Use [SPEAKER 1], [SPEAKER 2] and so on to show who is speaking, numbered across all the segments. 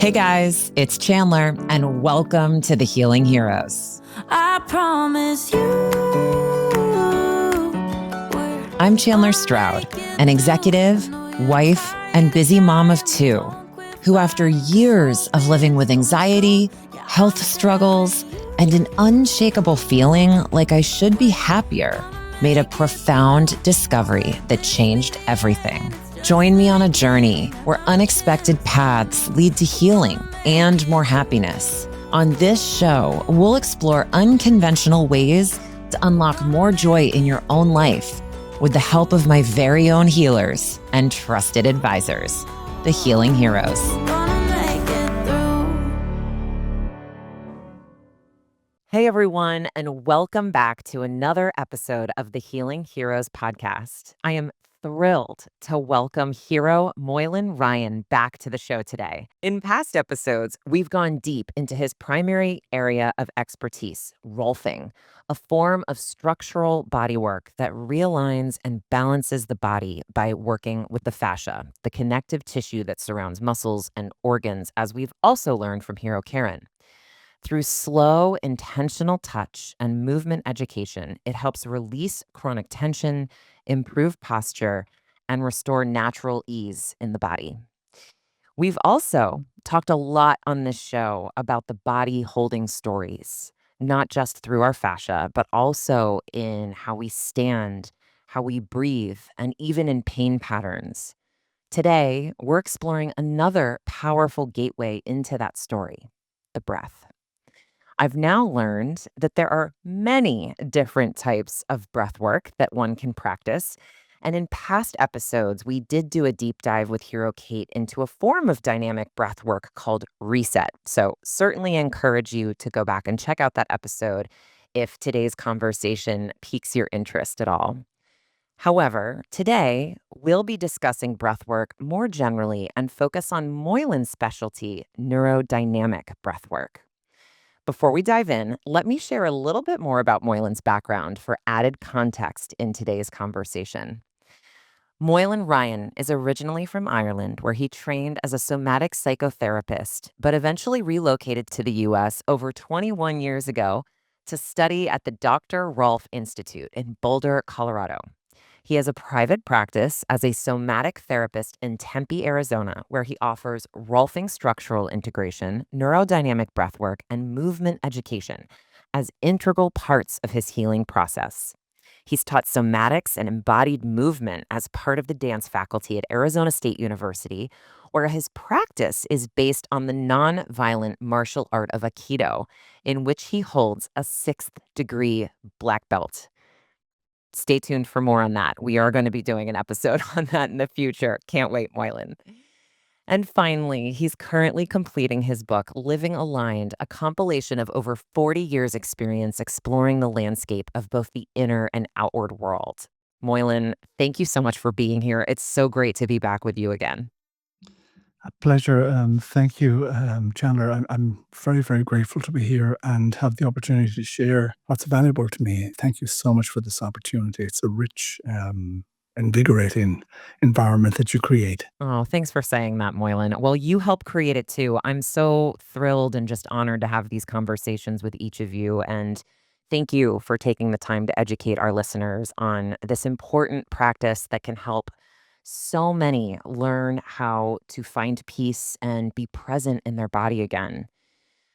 [SPEAKER 1] Hey guys, it's Chandler, and welcome to the Healing Heroes.
[SPEAKER 2] I promise you.
[SPEAKER 1] I'm Chandler Stroud, an executive, wife, and busy mom of two, who after years of living with anxiety, health struggles, and an unshakable feeling like I should be happier, made a profound discovery that changed everything. Join me on a journey where unexpected paths lead to healing and more happiness. On this show, we'll explore unconventional ways to unlock more joy in your own life with the help of my very own healers and trusted advisors, the Healing Heroes. Hey everyone, and welcome back to another episode of the Healing Heroes podcast. I am thrilled to welcome hero Moylan Ryan back to the show today. In past episodes, we've gone deep into his primary area of expertise, rolfing, a form of structural bodywork that realigns and balances the body by working with the fascia, the connective tissue that surrounds muscles and organs, as we've also learned from hero Karen. Through slow, intentional touch and movement education, it helps release chronic tension, improve posture, and restore natural ease in the body. We've also talked a lot on this show about the body holding stories, not just through our fascia, but also in how we stand, how we breathe, and even in pain patterns. Today, we're exploring another powerful gateway into that story, the breath. I've now learned that there are many different types of breath work that one can practice. And in past episodes, we did do a deep dive with Hero Kate into a form of dynamic breath work called reset. So certainly encourage you to go back and check out that episode if today's conversation piques your interest at all. However, today we'll be discussing breath work more generally and focus on Moylan's specialty, neurodynamic breath work. Before we dive in, let me share a little bit more about Moylan's background for added context in today's conversation. Moylan Ryan is originally from Ireland, where he trained as a somatic psychotherapist, but eventually relocated to the US over 21 years ago to study at the Dr. Rolf Institute in Boulder, Colorado. He has a private practice as a somatic therapist in Tempe, Arizona, where he offers Rolfing structural integration, neurodynamic breathwork, and movement education as integral parts of his healing process. He's taught somatics and embodied movement as part of the dance faculty at Arizona State University, where his practice is based on the non-violent martial art of Aikido, in which he holds a 6th degree black belt. Stay tuned for more on that. We are going to be doing an episode on that in the future. Can't wait, Moylan. And finally, he's currently completing his book, Living Aligned, a compilation of over 40 years' experience exploring the landscape of both the inner and outward world. Moylan, thank you so much for being here. It's so great to be back with you again.
[SPEAKER 3] A pleasure. Thank you, Chandler. I'm very, very grateful to be here and have the opportunity to share what's valuable to me. Thank you so much for this opportunity. It's a rich, invigorating environment that you create.
[SPEAKER 1] Oh, thanks for saying that, Moylan. Well, you help create it too. I'm so thrilled and just honored to have these conversations with each of you. And thank you for taking the time to educate our listeners on this important practice that can help so many learn how to find peace and be present in their body again.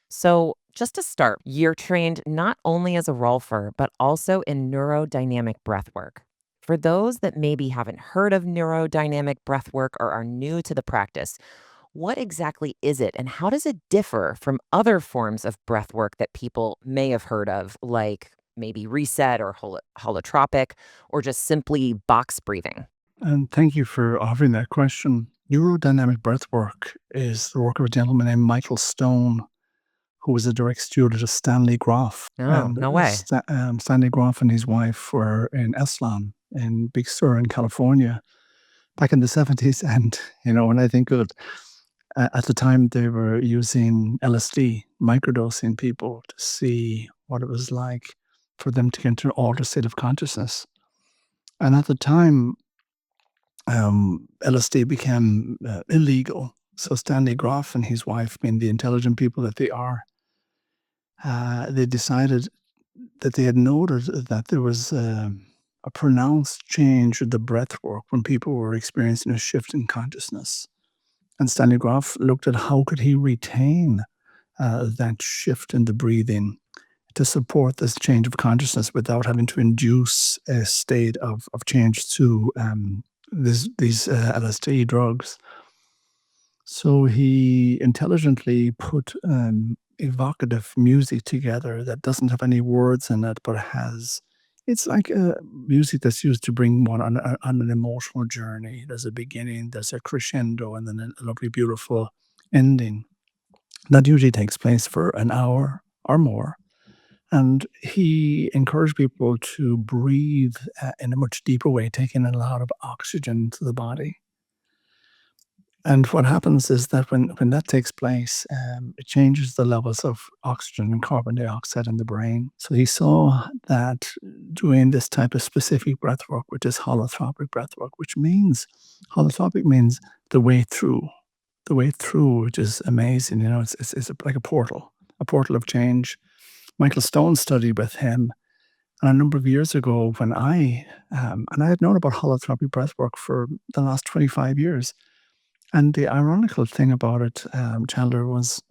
[SPEAKER 1] So, just to start, you're trained not only as a rolfer, but also in neurodynamic breathwork. For those that maybe haven't heard of neurodynamic breathwork or are new to the practice, what exactly is it and how does it differ from other forms of breathwork that people may have heard of, like maybe reset or holotropic, or just simply box breathing?
[SPEAKER 3] And thank you for offering that question. Neurodynamic breathwork is the work of a gentleman named Michael Stone, who was a direct student of Stanley Groff.
[SPEAKER 1] Oh, no way.
[SPEAKER 3] Stanley Groff and his wife were in Esalen in Big Sur in California back in the 70s. And, when I think of it, at the time they were using LSD, microdosing people to see what it was like for them to get into an altered state of consciousness. And at the time, LSD became illegal So Stanley Groff and his wife, being the intelligent people that they are, they decided that they had noted that there was a pronounced change with the breath work when people were experiencing a shift in consciousness. And Stanley Groff looked at how could he retain that shift in the breathing to support this change of consciousness without having to induce a state of change to these LSD drugs. So he intelligently put evocative music together that doesn't have any words in it, but it's like music that's used to bring one on an emotional journey. There's a beginning, there's a crescendo, and then a lovely, beautiful ending. That usually takes place for an hour or more. And he encouraged people to breathe in a much deeper way, taking in a lot of oxygen to the body. And what happens is that when that takes place, it changes the levels of oxygen and carbon dioxide in the brain. So he saw that doing this type of specific breath work, which is holotropic breath work, which means holotropic means the way through, which is amazing. You know, it's like a portal of change. Michael Stone studied with him. And a number of years ago, when and I had known about holotropic breath work for the last 25 years. And the ironical thing about it, Chandler, was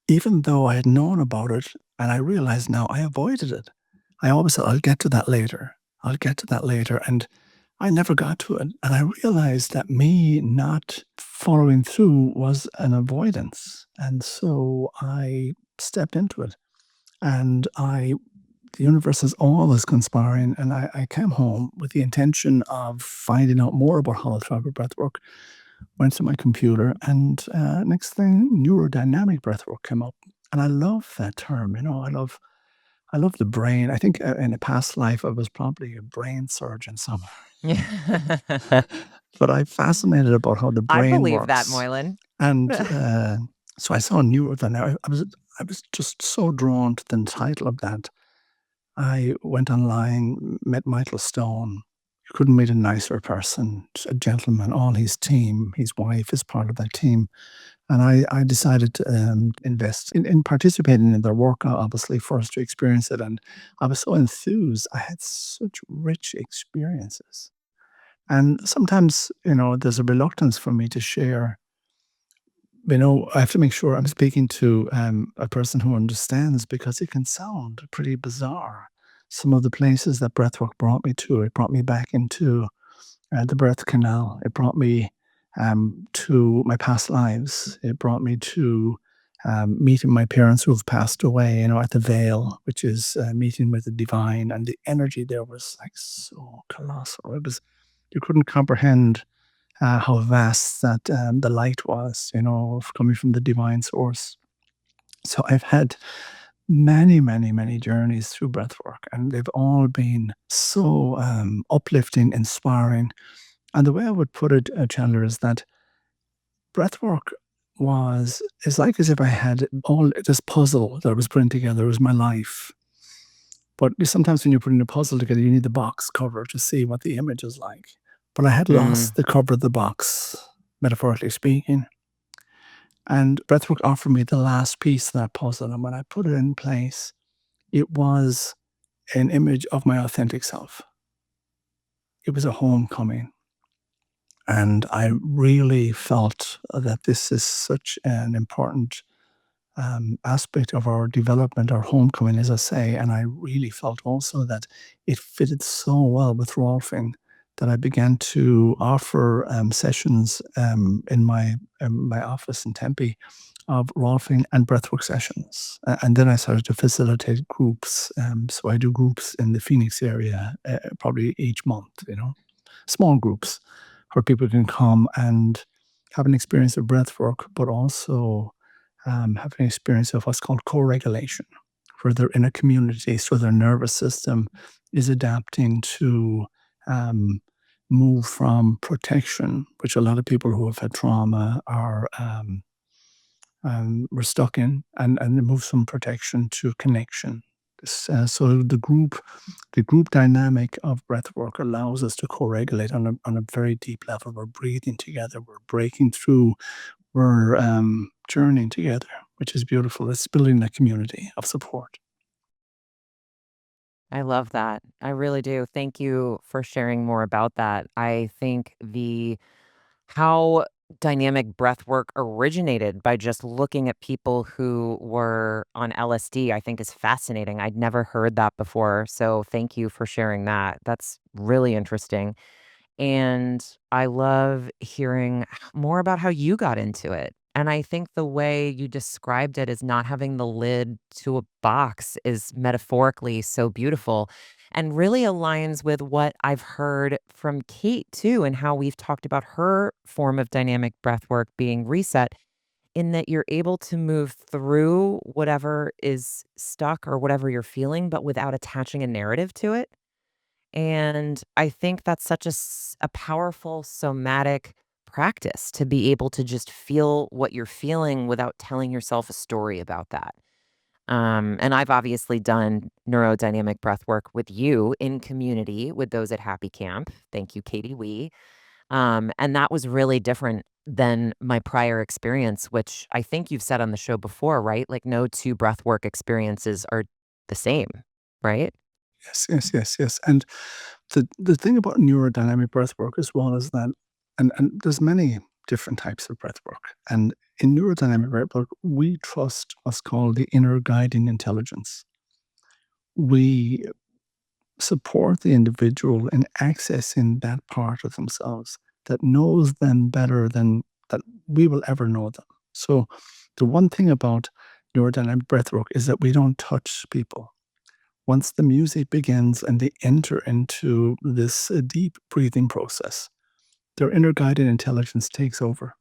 [SPEAKER 3] even though I had known about it and I realized now I avoided it. I always said, I'll get to that later. I'll get to that later. And I never got to it. And I realized that me not following through was an avoidance. And so I stepped into it. And the universe is always conspiring. And I came home with the intention of finding out more about holotropic breathwork. Went to my computer, and next thing, neurodynamic breathwork came up. And I love that term. You know, I love the brain. I think in a past life I was probably a brain surgeon somewhere. But I'm fascinated about how the
[SPEAKER 1] I
[SPEAKER 3] brain
[SPEAKER 1] believe that,
[SPEAKER 3] works.
[SPEAKER 1] Moylan.
[SPEAKER 3] And so I saw neurodynamic. I was just so drawn to the title of that. I went online, met Michael Stone. You couldn't meet a nicer person, a gentleman. All his team, his wife is part of that team. And I decided to invest in participating in their work, obviously, first to experience it. And I was so enthused. I had such rich experiences. And sometimes, you know, there's a reluctance for me to share. You know, I have to make sure I'm speaking to a person who understands because it can sound pretty bizarre. Some of the places that breathwork brought me to, it brought me back into the birth canal. It brought me to my past lives. It brought me to meeting my parents who have passed away, you know, at the veil, which is meeting with the divine. And the energy there was like so colossal. You couldn't comprehend how vast that the light was, you know, coming from the divine source. So I've had many, many, many journeys through breathwork, and they've all been so uplifting, inspiring. And the way I would put it, Chandler, is that breathwork it's like as if I had all this puzzle that I was putting together. It was my life. But sometimes when you're putting a puzzle together, you need the box cover to see what the image is like. But I had lost the cover of the box, metaphorically speaking. And breathwork offered me the last piece of that puzzle. And when I put it in place, it was an image of my authentic self. It was a homecoming. And I really felt that this is such an important aspect of our development, our homecoming, as I say. And I really felt also that it fitted so well with Rolfing that I began to offer sessions in my office in Tempe of Rolfing and breathwork sessions. And then I started to facilitate groups. So I do groups in the Phoenix area probably each month, you know, small groups where people can come and have an experience of breath work, but also have an experience of what's called co-regulation, where they're in a community, so their nervous system is adapting to move from protection, which a lot of people who have had trauma were stuck in, and it moves from protection to connection. So the group dynamic of breath work allows us to co-regulate on a very deep level. We're breathing together, we're breaking through, we're journeying together, which is beautiful. It's building a community of support.
[SPEAKER 1] I love that. I really do. Thank you for sharing more about that. I think the how dynamic breath work originated by just looking at people who were on LSD, I think is fascinating. I'd never heard that before. So thank you for sharing that. That's really interesting. And I love hearing more about how you got into it. And I think the way you described it as not having the lid to a box is metaphorically so beautiful and really aligns with what I've heard from Kate too, and how we've talked about her form of dynamic breath work being reset, in that you're able to move through whatever is stuck or whatever you're feeling, but without attaching a narrative to it. And I think that's such a powerful somatic practice to be able to just feel what you're feeling without telling yourself a story about that. And I've obviously done neurodynamic breath work with you in community with those at Happy Camp. Thank you, Katie Wee. And that was really different than my prior experience, which I think you've said on the show before, right? Like no two breath work experiences are the same, right?
[SPEAKER 3] Yes, yes, yes, yes. And the thing about neurodynamic breath work as well is that, and there's many different types of breath work. And in neurodynamic breath work, we trust what's called the inner guiding intelligence. We support the individual in accessing that part of themselves that knows them better than that we will ever know them. So the one thing about neurodynamic breathwork is that we don't touch people. Once the music begins and they enter into this deep breathing process, their inner guided intelligence takes over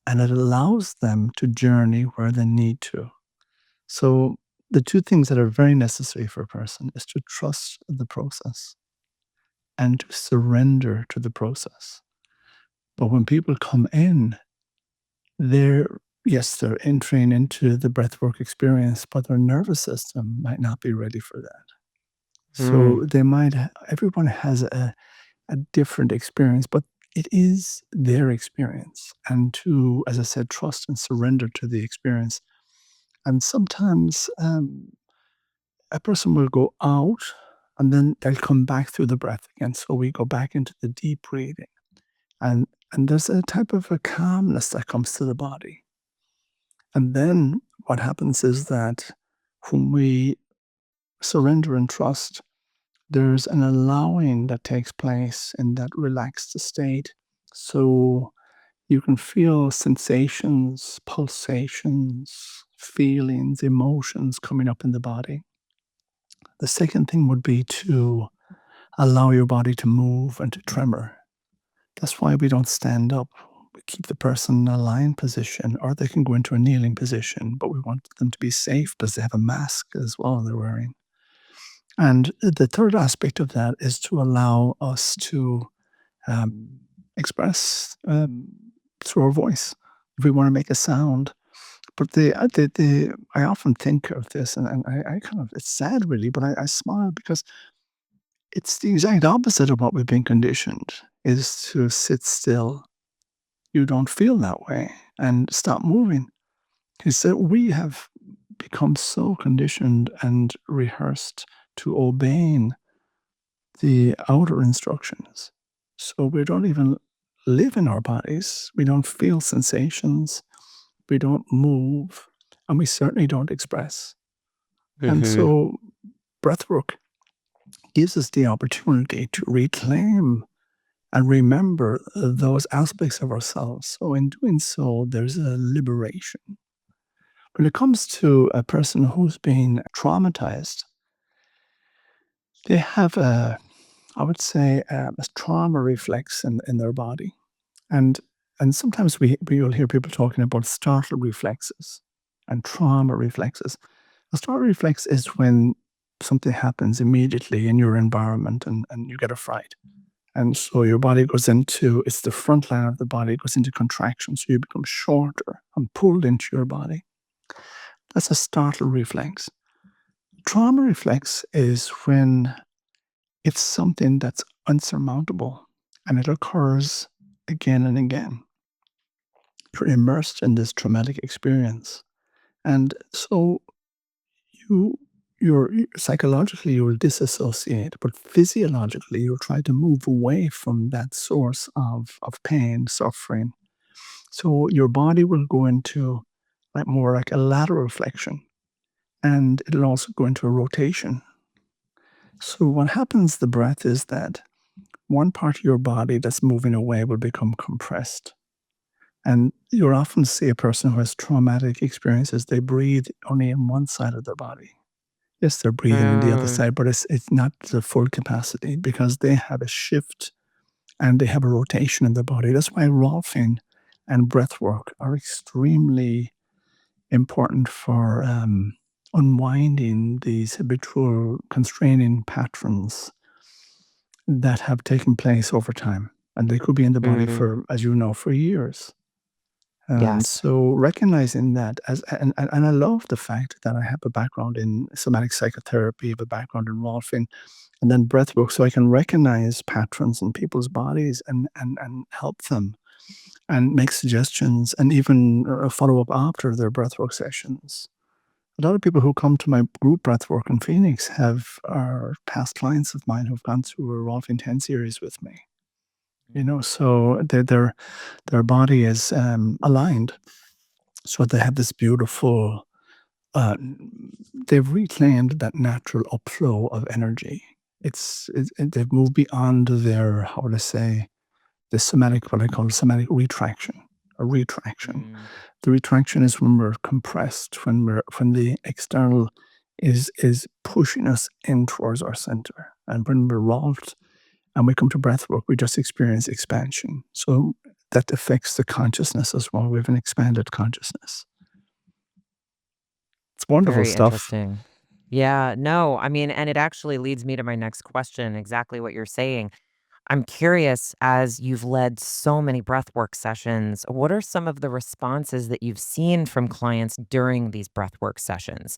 [SPEAKER 3] and it allows them to journey where they need to. So the two things that are very necessary for a person is to trust the process and to surrender to the process. But when people come in, they're yes, they're entering into the breathwork experience, but their nervous system might not be ready for that.
[SPEAKER 1] Mm.
[SPEAKER 3] So everyone has a different experience, but it is their experience. And to, as I said, trust and surrender to the experience. And sometimes a person will go out and then they'll come back through the breath again. So we go back into the deep breathing. And there's a type of a calmness that comes to the body. And then what happens is that when we surrender and trust, there's an allowing that takes place in that relaxed state. So you can feel sensations, pulsations, feelings, emotions coming up in the body. The second thing would be to allow your body to move and to tremor. That's why we don't stand up. We keep the person in a lying position, or they can go into a kneeling position, but we want them to be safe because they have a mask as well they're wearing. And the third aspect of that is to allow us to express through our voice if we want to make a sound. But I often think of this, and I kind of, it's sad really, but I smile because it's the exact opposite of what we've been conditioned, is to sit still. You don't feel that way and stop moving. Is that we have become so conditioned and rehearsed to obeying the outer instructions. So we don't even live in our bodies. We don't feel sensations. We don't move. And we certainly don't express. And
[SPEAKER 1] Mhm.
[SPEAKER 3] so breathwork gives us the opportunity to reclaim and remember those aspects of ourselves. So, in doing so, there's a liberation. When it comes to a person who's been traumatized, they have I would say, a trauma reflex in their body. And, and sometimes we will hear people talking about startle reflexes and trauma reflexes. A startle reflex is when something happens immediately in your environment and you get a fright. And so your body goes into, it's the front line of the body, goes into contraction. So you become shorter and pulled into your body. That's a startle reflex. Trauma reflex is when it's something that's unsurmountable and it occurs again and again. You're immersed in this traumatic experience. And so you psychologically you will disassociate, but physiologically you'll try to move away from that source of pain, suffering. So your body will go into like more like a lateral flexion, and it'll also go into a rotation. So what happens the breath is that one part of your body that's moving away will become compressed. And you'll often see a person who has traumatic experiences, they breathe only in one side of their body. Yes, they're breathing in the other
[SPEAKER 1] Mm,
[SPEAKER 3] side, but it's not the full capacity because they have a shift and they have a rotation in the body. That's why rolfing and breath work are extremely important for unwinding these habitual constraining patterns that have taken place over time. And they could be in the body
[SPEAKER 1] mm,
[SPEAKER 3] for, as you know, for years. And
[SPEAKER 1] yes.
[SPEAKER 3] so recognizing that and I love the fact that I have a background in somatic psychotherapy, I have a background in rolfing, and then breathwork, so I can recognize patterns in people's bodies and help them and make suggestions and even follow up after their breathwork sessions. A lot of people who come to my group breathwork in Phoenix are past clients of mine who've gone through a Rolfing 10 series with me. So their body is aligned, so they have this beautiful. Uh, they've reclaimed that natural upflow of energy. They've moved beyond their, how would I say, the somatic, what I call somatic retraction, a retraction.
[SPEAKER 1] Mm,
[SPEAKER 3] The retraction is when we're compressed, when the external is pushing us in towards our center. And when we're rolfed and we come to breath work, we just experience expansion. So that affects the consciousness as well. We have an expanded consciousness. It's wonderful
[SPEAKER 1] very
[SPEAKER 3] stuff.
[SPEAKER 1] interesting. Yeah, no, I mean, and it actually leads me to my next question, exactly what you're saying. I'm curious, as you've led so many breathwork sessions, what are some of the responses that you've seen from clients during these breathwork sessions?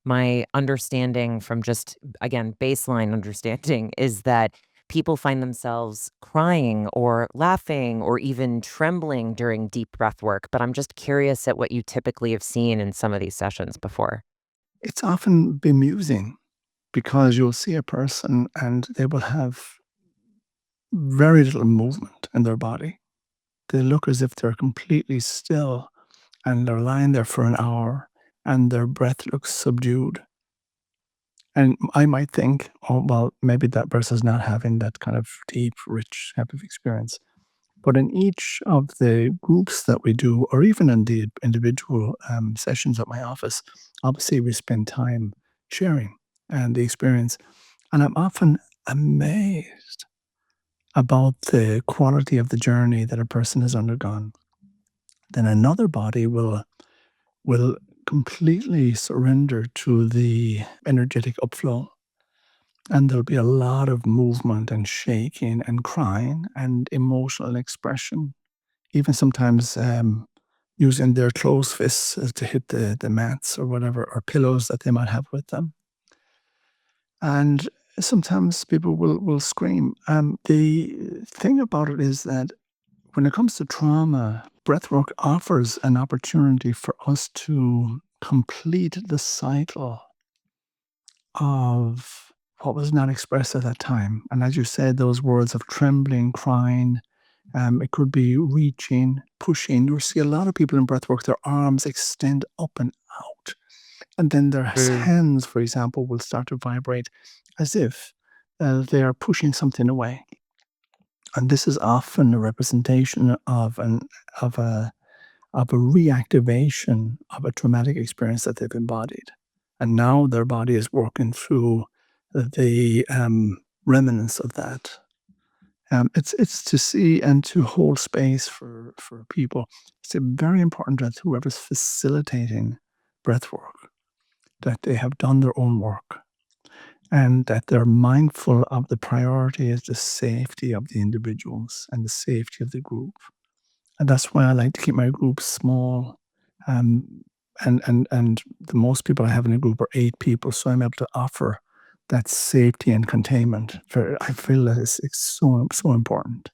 [SPEAKER 1] My understanding from just, again, baseline understanding is that people find themselves crying or laughing or even trembling during deep breath work. But I'm just curious at what you typically have seen in some of these sessions before.
[SPEAKER 3] It's often bemusing because you'll see a person and they will have very little movement in their body. They look as if they're completely still and they're lying there for an hour and their breath looks subdued. And I might think, oh, well, maybe that person's not having that kind of deep, rich type of experience. But in each of the groups that we do, or even in the individual sessions at my office, obviously we spend time sharing and the experience. And I'm often amazed about the quality of the journey that a person has undergone. Then another body will completely surrender to the energetic upflow. And there'll be a lot of movement and shaking and crying and emotional expression, even sometimes using their closed fists to hit the mats or whatever, or pillows that they might have with them. And sometimes people will scream. The thing about it is that when it comes to trauma, breathwork offers an opportunity for us to complete the cycle of what was not expressed at that time. And as you said, those words of trembling, crying, it could be reaching, pushing. You see a lot of people in breathwork, their arms extend up and out. And then their
[SPEAKER 1] Mm,
[SPEAKER 3] hands, for example, will start to vibrate as if they are pushing something away. And this is often a representation of a reactivation of a traumatic experience that they've embodied. And now their body is working through the remnants of that. It's to see and to hold space for people. It's very important that whoever's facilitating breath work, that they have done their own work and that they're mindful of the priority is the safety of the individuals and the safety of the group. And that's why I like to keep my groups small, um, and the most people I have in a group are 8 people, so I'm able to offer that safety and containment. I feel that it's so important.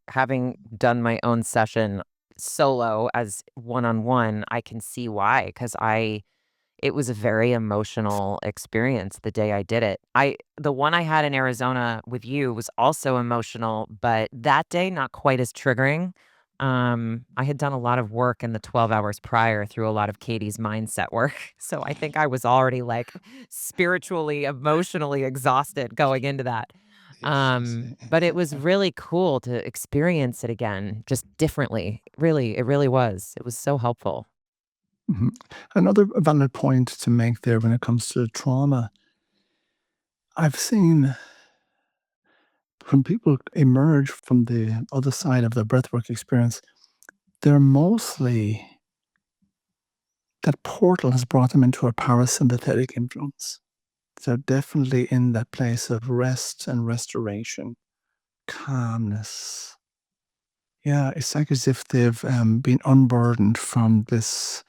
[SPEAKER 1] Having done my own session solo as one-on-one, I can see why, because it was a very emotional experience the day I did it. The one I had in Arizona with you was also emotional, but that day, not quite as triggering. I had done a lot of work in the 12 hours prior through a lot of Katie's mindset work. So I think I was already like spiritually, emotionally exhausted going into that. But it was really cool to experience it again, just differently. Really, it really was. It was so helpful.
[SPEAKER 3] Mhm. Another valid point to make there when it comes to trauma, I've seen when people emerge from the other side of the breathwork experience, they're mostly that portal has brought them into a parasympathetic influence. They're definitely in that place of rest and restoration, calmness. Yeah, it's like as if they've been unburdened from this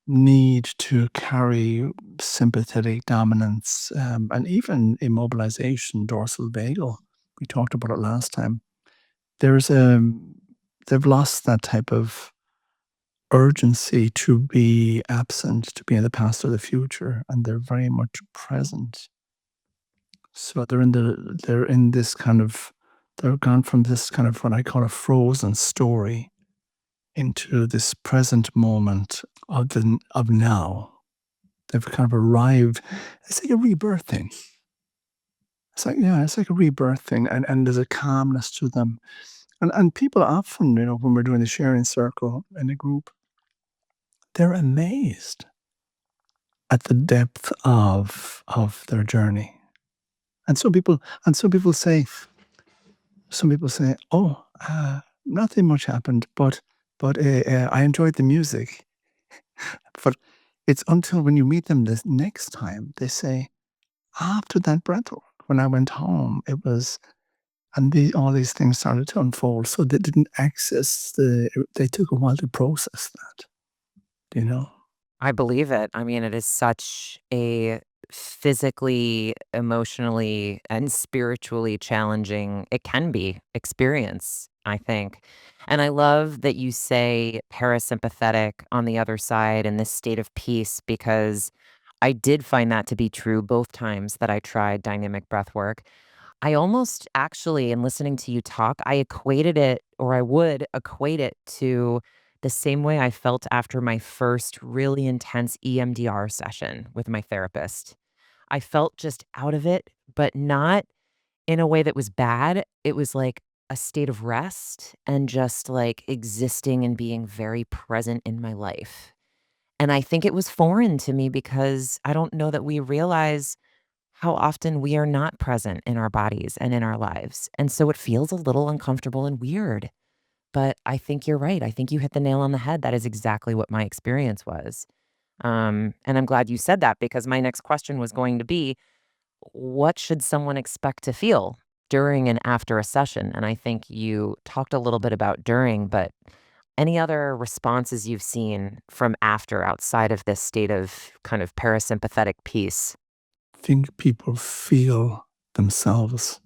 [SPEAKER 3] need to carry sympathetic dominance, and even immobilization, dorsal vagal. We talked about it last time. There's a they've lost that type of urgency to be absent, to be in the past or the future, and they're very much present. So they're in this kind of they're gone from this kind of what I call a frozen story into this present moment of now. They've kind of arrived. It's like a rebirthing. It's like a rebirthing, and there's a calmness to them. And people often, when we're doing the sharing circle in a group, they're amazed at the depth of their journey. And some people say, "Oh, nothing much happened, but I enjoyed the music." But it's until when you meet them the next time they say, "After that breathwork, when I went home, it was." And all these things started to unfold. So they didn't access they took a while to process that, you know?
[SPEAKER 1] I believe it. I mean, it is such a physically, emotionally, and spiritually challenging it can be experience, I think. And I love that you say parasympathetic on the other side in this state of peace because I did find that to be true both times that I tried dynamic breath work. I almost actually, in listening to you talk, I equated it, or I would equate it to the same way I felt after my first really intense EMDR session with my therapist. I felt just out of it, but not in a way that was bad. It was like a state of rest and just like existing and being very present in my life. And I think it was foreign to me because I don't know that we realize how often we are not present in our bodies and in our lives. And so it feels a little uncomfortable and weird. But I think you're right. I think you hit the nail on the head. That is exactly what my experience was. And I'm glad you said that because my next question was going to be what should someone expect to feel during and after a session? And I think you talked a little bit about during, but any other responses you've seen from after outside of this state of kind of parasympathetic peace?
[SPEAKER 3] I think people feel themselves.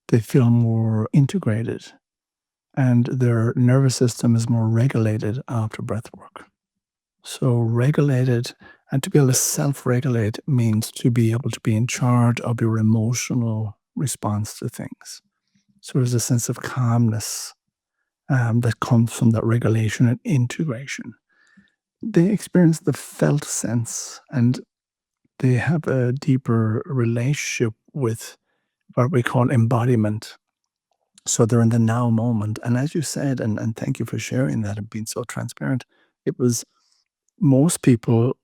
[SPEAKER 3] They feel more integrated and their nervous system is more regulated after breath work. So regulated and to be able to self-regulate means to be able to be in charge of your emotional response to things. So there's a sense of calmness that comes from that regulation and integration. They experience the felt sense and they have a deeper relationship with what we call embodiment. So they're in the now moment. And as you said, and thank you for sharing that and being so transparent, it was most people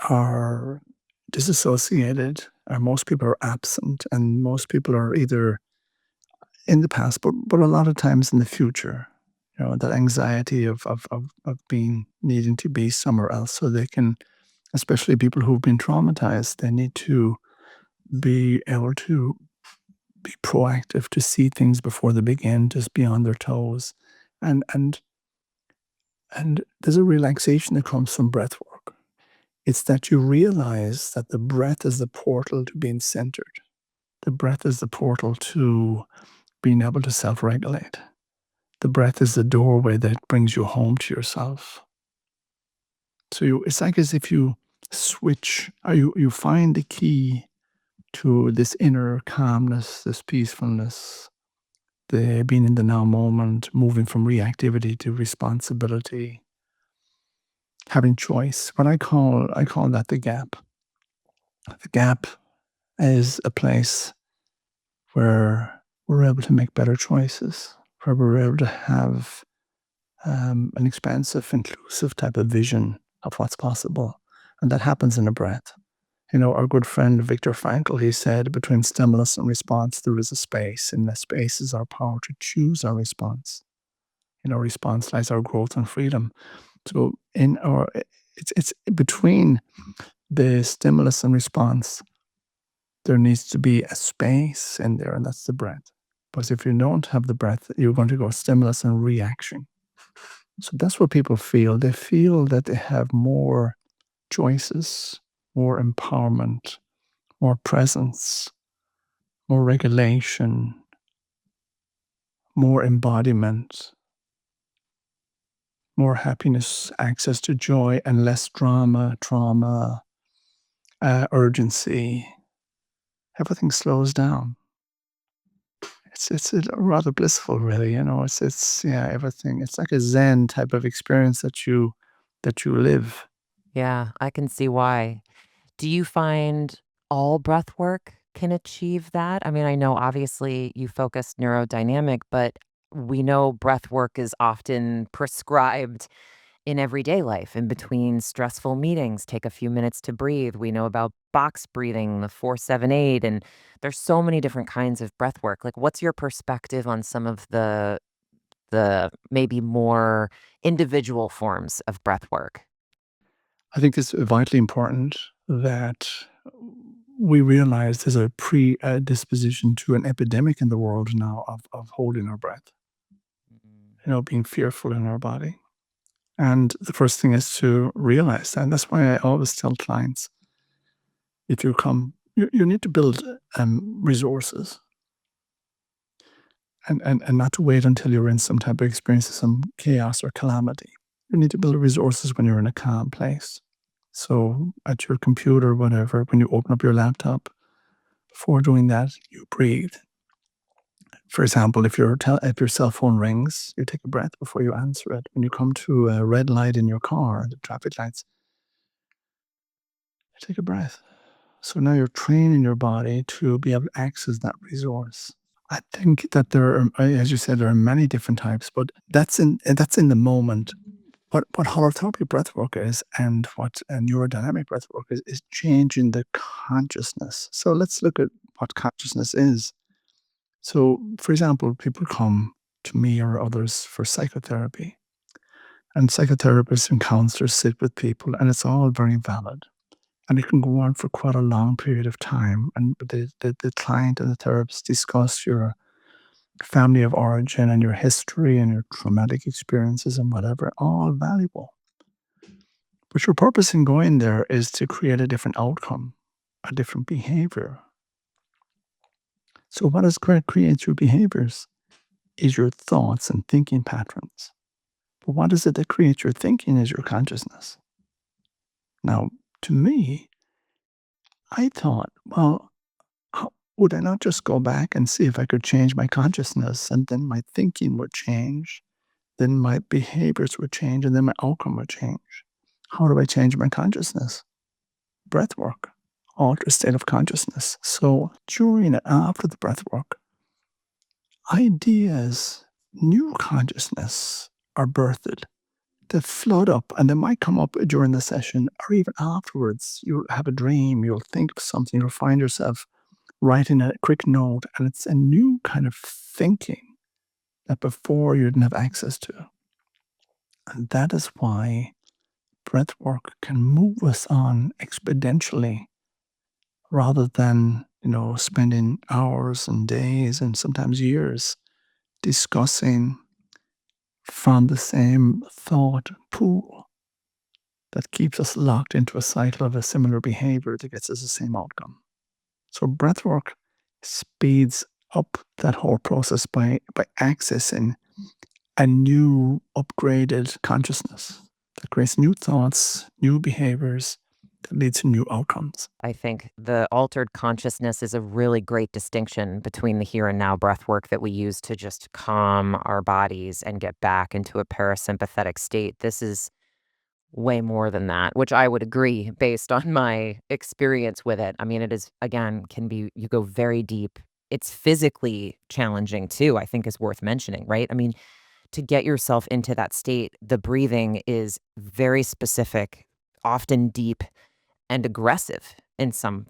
[SPEAKER 3] are disassociated, or most people are absent, and most people are either in the past, but a lot of times in the future. That anxiety of being needing to be somewhere else so they can, especially people who've been traumatized, they need to be able to be proactive to see things before they begin, just be on their toes. And And there's a relaxation that comes from breath work. It's that you realize that the breath is the portal to being centered. The breath is the portal to being able to self-regulate. The breath is the doorway that brings you home to yourself. So it's like as if you switch, or you find the key to this inner calmness, this peacefulness, the being in the now moment, moving from reactivity to responsibility, having choice. What I call that the gap. The gap is a place where we're able to make better choices, where we're able to have an expansive, inclusive type of vision of what's possible. And that happens in a breath. Our good friend Viktor Frankl, he said, between stimulus and response, there is a space. And that space is our power to choose our response. In our response lies our growth and freedom. So it's between the stimulus and response, there needs to be a space in there, and that's the breath. Because if you don't have the breath, you're going to go stimulus and reaction. So that's what people feel. They feel that they have more choices, more empowerment, more presence, more regulation, more embodiment, more happiness, access to joy, and less drama, trauma, urgency. Everything slows down. It's rather blissful, really. It's yeah, everything. It's like a Zen type of experience that you live.
[SPEAKER 1] Yeah, I can see why. Do you find all breath work can achieve that? I mean, I know obviously you focus neurodynamic, but we know breath work is often prescribed in everyday life, in between stressful meetings. Take a few minutes to breathe. We know about box breathing, the 478, and there's so many different kinds of breath work. Like, what's your perspective on some of the maybe more individual forms of breath work?
[SPEAKER 3] I think it's vitally important that we realize there's a predisposition to an epidemic in the world now of holding our breath, being fearful in our body. And the first thing is to realize that. And that's why I always tell clients, if you come, you need to build resources and not to wait until you're in some type of experience of some chaos or calamity. You need to build resources when you're in a calm place. So at your computer, whatever, when you open up your laptop, before doing that, you breathe. For example, if your cell phone rings, you take a breath before you answer it. When you come to a red light in your car, the traffic lights, you take a breath. So now you're training your body to be able to access that resource. I think that there are, as you said, there are many different types, but that's in the moment. What holotropic breathwork is, and what neurodynamic breathwork is changing the consciousness. So let's look at what consciousness is. So, for example, people come to me or others for psychotherapy, and psychotherapists and counselors sit with people, and it's all very valid. And it can go on for quite a long period of time. And the client and the therapist discuss your family of origin and your history and your traumatic experiences and whatever, all valuable. But your purpose in going there is to create a different outcome, a different behavior. So, what does create your behaviors is your thoughts and thinking patterns. But what is it that creates your thinking is your consciousness. Now, to me, I thought, well, would I not just go back and see if I could change my consciousness, and then my thinking would change, then my behaviors would change, and then my outcome would change? How do I change my consciousness? Breath work, alter state of consciousness. So during and after the breath work, ideas, new consciousness are birthed. They float up, and they might come up during the session or even afterwards. You'll have a dream, you'll think of something, you'll find yourself writing a quick note, and it's a new kind of thinking that before you didn't have access to. And that is why breath work can move us on exponentially rather than, spending hours and days and sometimes years discussing from the same thought pool that keeps us locked into a cycle of a similar behavior that gets us the same outcome. So breathwork speeds up that whole process by accessing a new upgraded consciousness that creates new thoughts, new behaviors that lead to new outcomes.
[SPEAKER 1] I think the altered consciousness is a really great distinction between the here and now breath work that we use to just calm our bodies and get back into a parasympathetic state. This is way more than that, which I would agree based on my experience with it. I mean, it is, again, can be, you go very deep. It's physically challenging too, I think is worth mentioning, right? I mean, to get yourself into that state, the breathing is very specific, often deep and aggressive in some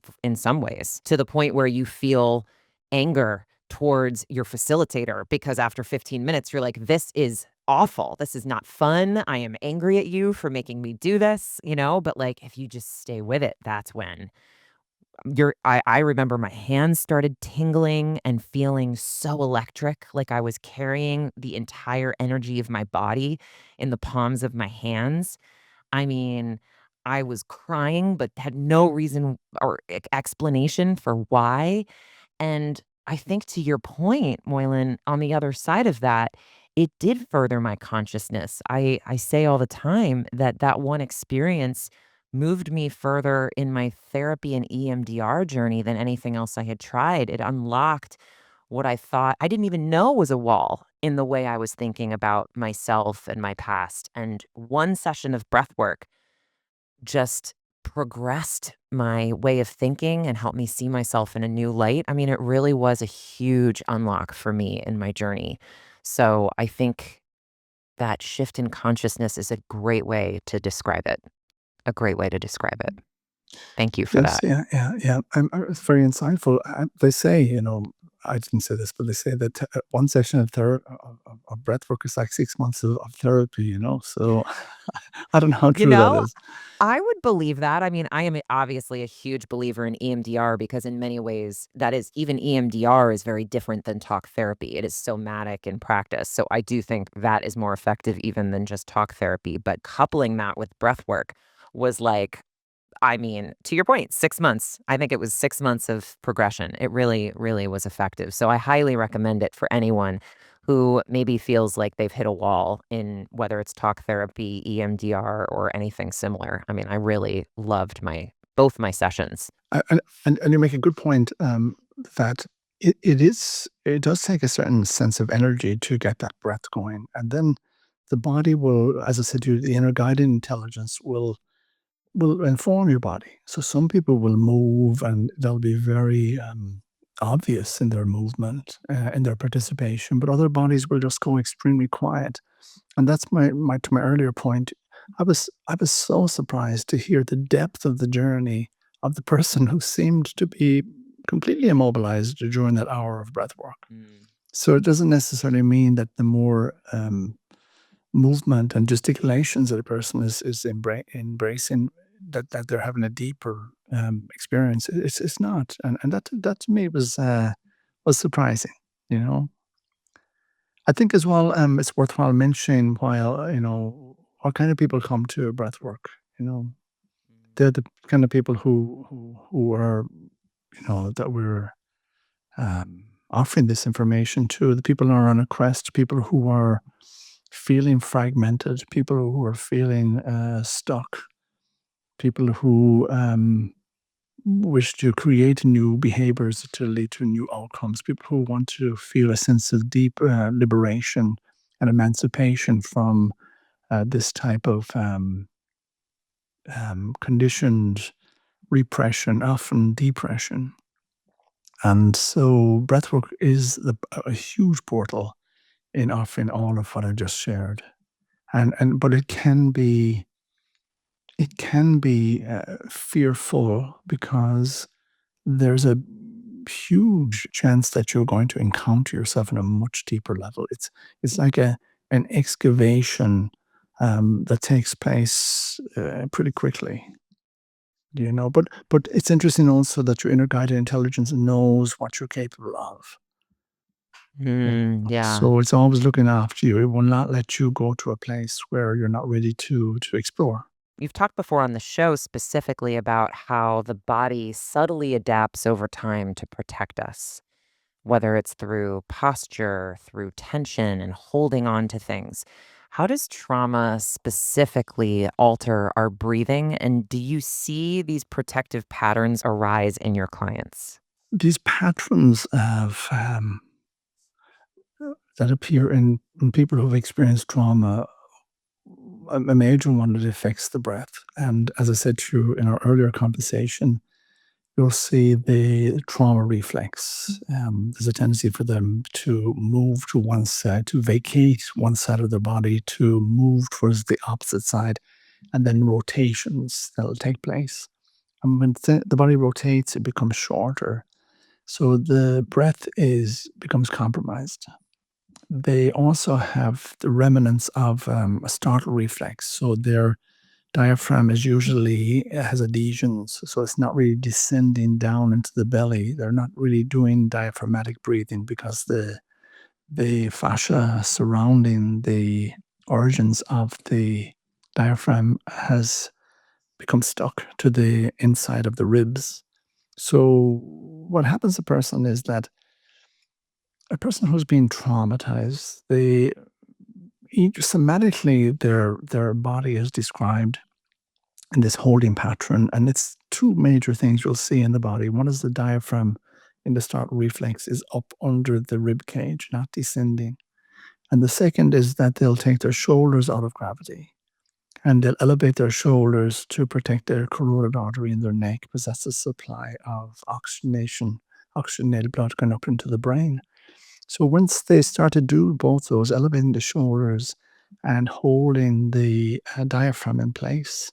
[SPEAKER 1] ways, to the point where you feel anger towards your facilitator because after 15 minutes you're like, this is awful, this is not fun, I am angry at you for making me do this, but like if you just stay with it, that's when I remember my hands started tingling and feeling so electric, like I was carrying the entire energy of my body in the palms of my hands. I mean, I was crying, but had no reason or explanation for why. And I think to your point, Moylan, on the other side of that, it did further my consciousness. I say all the time that that one experience moved me further in my therapy and EMDR journey than anything else I had tried. It unlocked what I thought I didn't even know was a wall in the way I was thinking about myself and my past. And one session of breath work just progressed my way of thinking and helped me see myself in a new light. I mean, it really was a huge unlock for me in my journey. So I think that shift in consciousness is a great way to describe it. A great way to describe it. Thank you for
[SPEAKER 3] Yes,
[SPEAKER 1] that.
[SPEAKER 3] yeah, yeah, yeah. It's very insightful. They say, I didn't say this, but they say that one session of breath work is like 6 months of therapy, So I don't know how
[SPEAKER 1] You
[SPEAKER 3] true that
[SPEAKER 1] know,
[SPEAKER 3] is.
[SPEAKER 1] I would believe that. I mean, I am obviously a huge believer in EMDR because in many ways, that is even EMDR is very different than talk therapy. It is somatic in practice. So I do think that is more effective even than just talk therapy. But coupling that with breath work was like, I mean, to your point, 6 months. I think it was 6 months of progression. It really, really was effective. So I highly recommend it for anyone who maybe feels like they've hit a wall in whether it's talk therapy, EMDR, or anything similar. I mean, I really loved both my sessions.
[SPEAKER 3] And you make a good point, that it does take a certain sense of energy to get that breath going. And then the body will, as I said to you, the inner guiding intelligence will inform your body. So some people will move and they'll be very obvious in their movement, in their participation, but other bodies will just go extremely quiet. And that's my to my earlier point. I was so surprised to hear the depth of the journey of the person who seemed to be completely immobilized during that hour of breath work.
[SPEAKER 1] Mm.
[SPEAKER 3] So it doesn't necessarily mean that the more movement and gesticulations that a person is embracing, that they're having a deeper experience. It's not, and that to me was surprising. You know, I think as well, it's worthwhile mentioning while what kind of people come to breath work. You know, they're the kind of people who are that we're offering this information to. The people who are on a quest, people who are feeling fragmented, people who are feeling stuck, people who wish to create new behaviors to lead to new outcomes, people who want to feel a sense of deep liberation and emancipation from this type of conditioned repression, often depression. And so breathwork is a huge portal in offering all of what I just shared. But it can be fearful because there's a huge chance that you're going to encounter yourself on a much deeper level. It's like an excavation that takes place pretty quickly. But it's interesting also that your inner guided intelligence knows what you're capable of.
[SPEAKER 1] Yeah.
[SPEAKER 3] So it's always looking after you. It will not let you go to a place where you're not ready to explore.
[SPEAKER 1] You've talked before on the show specifically about how the body subtly adapts over time to protect us, whether it's through posture, through tension, and holding on to things. How does trauma specifically alter our breathing? And do you see these protective patterns arise in your clients?
[SPEAKER 3] These patterns of that appear in people who've experienced trauma, a major one that affects the breath. And as I said to you in our earlier conversation, you'll see the trauma reflex. There's a tendency for them to move to one side, to vacate one side of their body, to move towards the opposite side, and then rotations that'll take place. And when the body rotates, it becomes shorter. So the breath becomes compromised. They also have the remnants of a startle reflex. So their diaphragm is usually has adhesions, so it's not really descending down into the belly. They're not really doing diaphragmatic breathing because the fascia surrounding the origins of the diaphragm has become stuck to the inside of the ribs. So what happens to a person is that a person who's been traumatized, somatically their body is described in this holding pattern. And it's two major things you'll see in the body. One is the diaphragm in the startle reflex is up under the rib cage, not descending. And the second is that they'll take their shoulders out of gravity and they'll elevate their shoulders to protect their carotid artery in their neck because that's the supply of oxygenated blood going up into the brain. So once they start to do both those, elevating the shoulders and holding the diaphragm in place,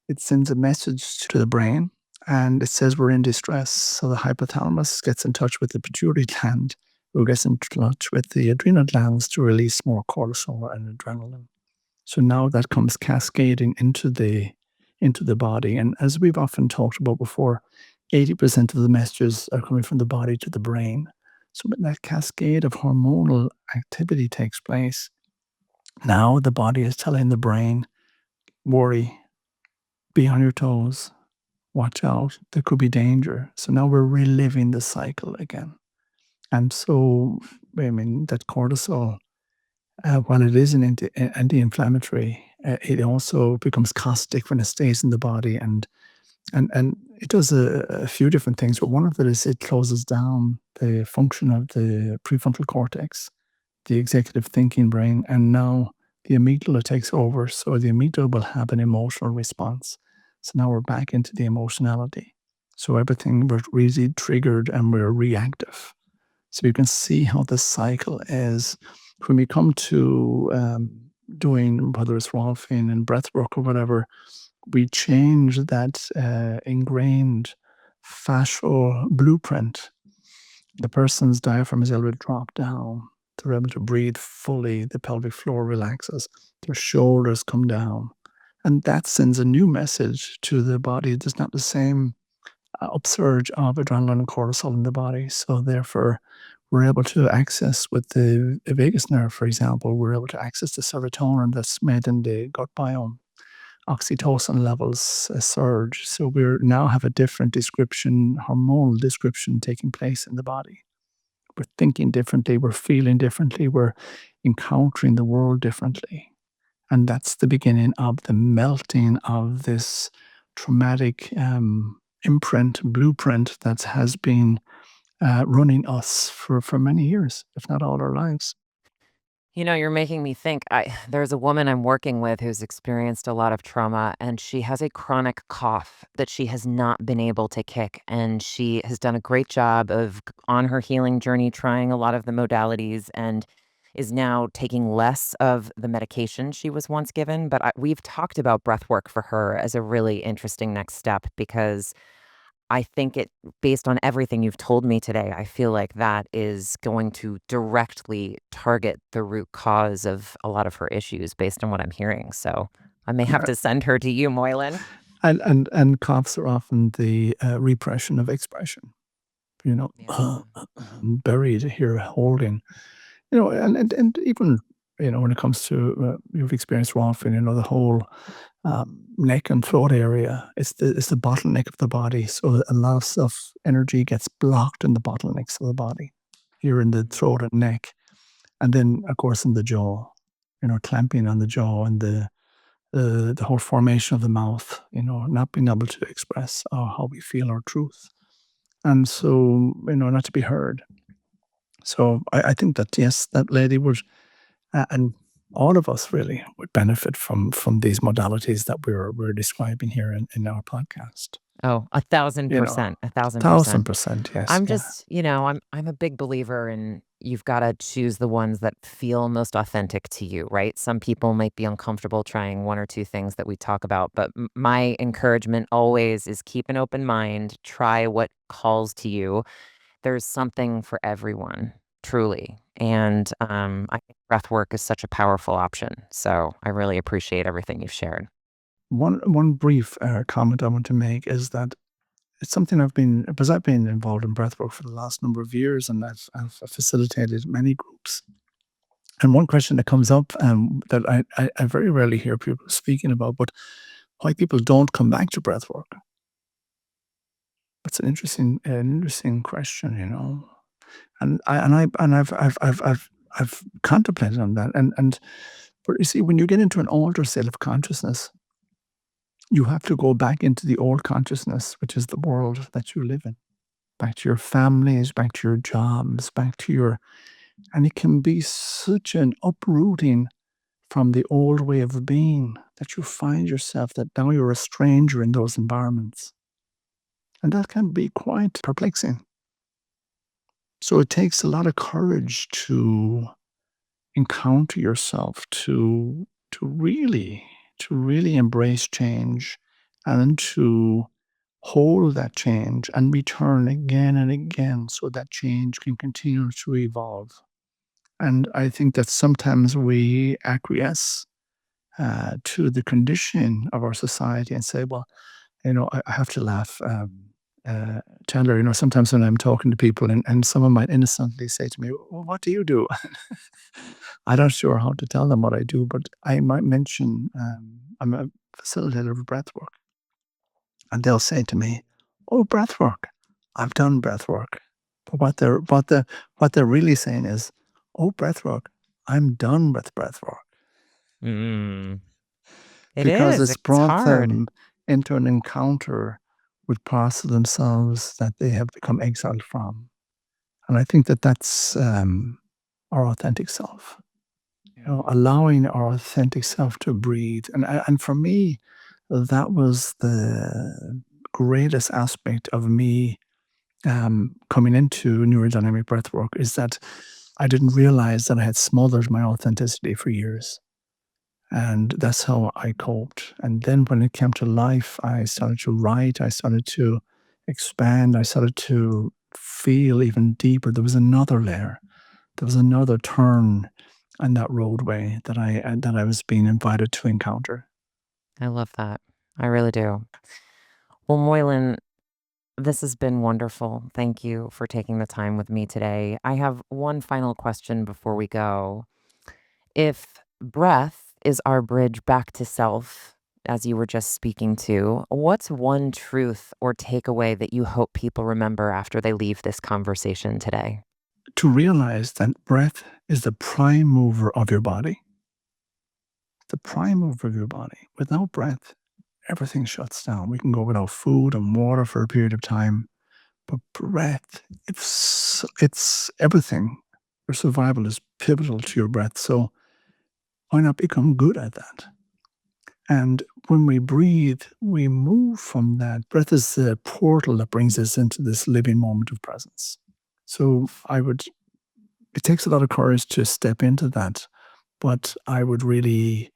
[SPEAKER 3] it sends a message to the brain and it says we're in distress. So the hypothalamus gets in touch with the pituitary gland, who gets in touch with the adrenal glands to release more cortisol and adrenaline. So now that comes cascading into the body. And as we've often talked about before, 80% of the messages are coming from the body to the brain. So when that cascade of hormonal activity takes place, now the body is telling the brain, worry, be on your toes, watch out, there could be danger. So now we're reliving the cycle again. And so, I mean, that cortisol, while it is an anti-inflammatory, it also becomes caustic when it stays in the body, and it does a few different things. But one of it is it closes down the function of the prefrontal cortex, the executive thinking brain, and now the amygdala takes over. So the amygdala will have an emotional response. So now we're back into the emotionality. So everything we're really triggered and we're reactive. So you can see how the cycle is. When we come to doing, whether it's Rolfing and breathwork or whatever, we change that ingrained fascial blueprint. The person's diaphragm is able to drop down. They're able to breathe fully. The pelvic floor relaxes. Their shoulders come down. And that sends a new message to the body. There's not the same upsurge of adrenaline and cortisol in the body. So therefore, we're able to access with the vagus nerve, for example, we're able to access the serotonin that's made in the gut biome. Oxytocin levels surge. So we now have a different description, hormonal description taking place in the body. We're thinking differently, we're feeling differently, we're encountering the world differently. And that's the beginning of the melting of this traumatic blueprint that has been running us for many years, if not all our lives.
[SPEAKER 1] You know, you're making me think. There's a woman I'm working with who's experienced a lot of trauma, and she has a chronic cough that she has not been able to kick. And she has done a great job on her healing journey, trying a lot of the modalities, and is now taking less of the medication she was once given. But we've talked about breath work for her as a really interesting next step because I think based on everything you've told me today, I feel like that is going to directly target the root cause of a lot of her issues based on what I'm hearing. So I may have to send her to you, Moylan.
[SPEAKER 3] And coughs are often the repression of expression.
[SPEAKER 1] Yeah.
[SPEAKER 3] buried here, holding, and even, when it comes to, you've experienced Rolfing, the whole neck and throat area, it's the bottleneck of the body. So a lot of stuff, energy gets blocked in the bottlenecks of the body, here in the throat and neck. And then, of course, in the jaw, clamping on the jaw, and the whole formation of the mouth, not being able to express how we feel, our truth. And so, not to be heard. So I think that, yes, that lady would, and all of us really would benefit from these modalities that we're describing here in our podcast.
[SPEAKER 1] Oh, 1,000%, 1,000%.
[SPEAKER 3] 1,000%, yes,
[SPEAKER 1] I'm
[SPEAKER 3] yeah.
[SPEAKER 1] just, I'm a big believer in you've got to choose the ones that feel most authentic to you, right? Some people might be uncomfortable trying one or two things that we talk about, but my encouragement always is keep an open mind, try what calls to you. There's something for everyone, truly. And I think breath work is such a powerful option. So I really appreciate everything you've shared.
[SPEAKER 3] One brief comment I want to make is that it's something because I've been involved in breathwork for the last number of years, and I've facilitated many groups. And one question that comes up, that I very rarely hear people speaking about, but why people don't come back to breathwork. That's an interesting question, and I've contemplated on that, but you see, when you get into an altered state of consciousness, you have to go back into the old consciousness, which is the world that you live in, back to your families, back to your jobs, and it can be such an uprooting from the old way of being that you find yourself that now you're a stranger in those environments. And that can be quite perplexing. So it takes a lot of courage to encounter yourself, to really embrace change, and to hold that change and return again and again, so that change can continue to evolve. And I think that sometimes we acquiesce to the condition of our society and say, well, I have to laugh. Chandler, sometimes when I'm talking to people, and someone might innocently say to me, well, what do you do? I'm not sure how to tell them what I do, but I might mention I'm a facilitator of breathwork. And they'll say to me, oh, breathwork. I've done breathwork. But what they're really saying is, oh, breathwork, I'm done with breathwork.
[SPEAKER 1] Mm. It
[SPEAKER 3] Because
[SPEAKER 1] is.
[SPEAKER 3] it's
[SPEAKER 1] It's
[SPEAKER 3] brought
[SPEAKER 1] hard.
[SPEAKER 3] them into an encounter with parts of themselves that they have become exiled from. And I think that that's our authentic self. Allowing our authentic self to breathe. And for me, that was the greatest aspect of me coming into neurodynamic breathwork, is that I didn't realize that I had smothered my authenticity for years. And that's how I coped. And then when it came to life, I started to write, I started to expand, I started to feel even deeper. There was another layer, there was another turn on that roadway that I was being invited to encounter.
[SPEAKER 1] I love that. I really do. Well, Moylan, this has been wonderful. Thank you for taking the time with me today. I have one final question before we go. If breath is our bridge back to self, as you were just speaking to, what's one truth or takeaway that you hope people remember after they leave this conversation today?
[SPEAKER 3] To realize that breath is the prime mover of your body. The prime mover of your body. Without breath, everything shuts down. We can go without food and water for a period of time. But breath, it's everything. Your survival is pivotal to your breath. So why not become good at that? And when we breathe, we move from that. Breath is the portal that brings us into this living moment of presence. So it takes a lot of courage to step into that, but I would really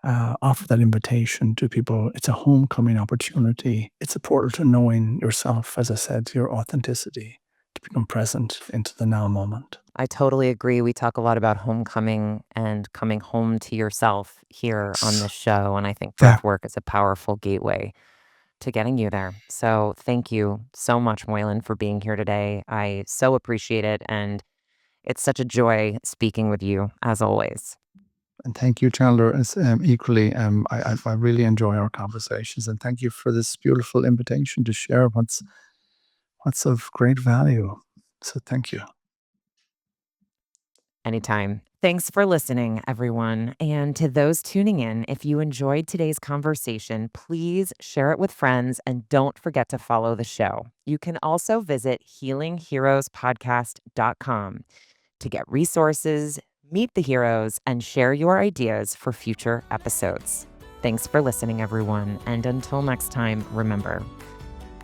[SPEAKER 3] offer that invitation to people. It's a homecoming opportunity. It's a portal to knowing yourself, as I said, your authenticity, to become present into the now moment.
[SPEAKER 1] I totally agree. We talk a lot about homecoming and coming home to yourself here on this show. And I think
[SPEAKER 3] Yeah.
[SPEAKER 1] breath work is a powerful gateway to getting you there. So thank you so much, Moylan, for being here today. I so appreciate it. And it's such a joy speaking with you, as always.
[SPEAKER 3] And thank you, Chandler, as equally. I really enjoy our conversations, and thank you for this beautiful invitation to share what's of great value. So thank you.
[SPEAKER 1] Anytime. Thanks for listening, everyone. And to those tuning in, if you enjoyed today's conversation, please share it with friends and don't forget to follow the show. You can also visit healingheroespodcast.com to get resources, meet the heroes, and share your ideas for future episodes. Thanks for listening, everyone. And until next time, remember,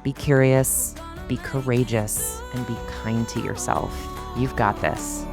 [SPEAKER 1] be curious, be courageous, and be kind to yourself. You've got this.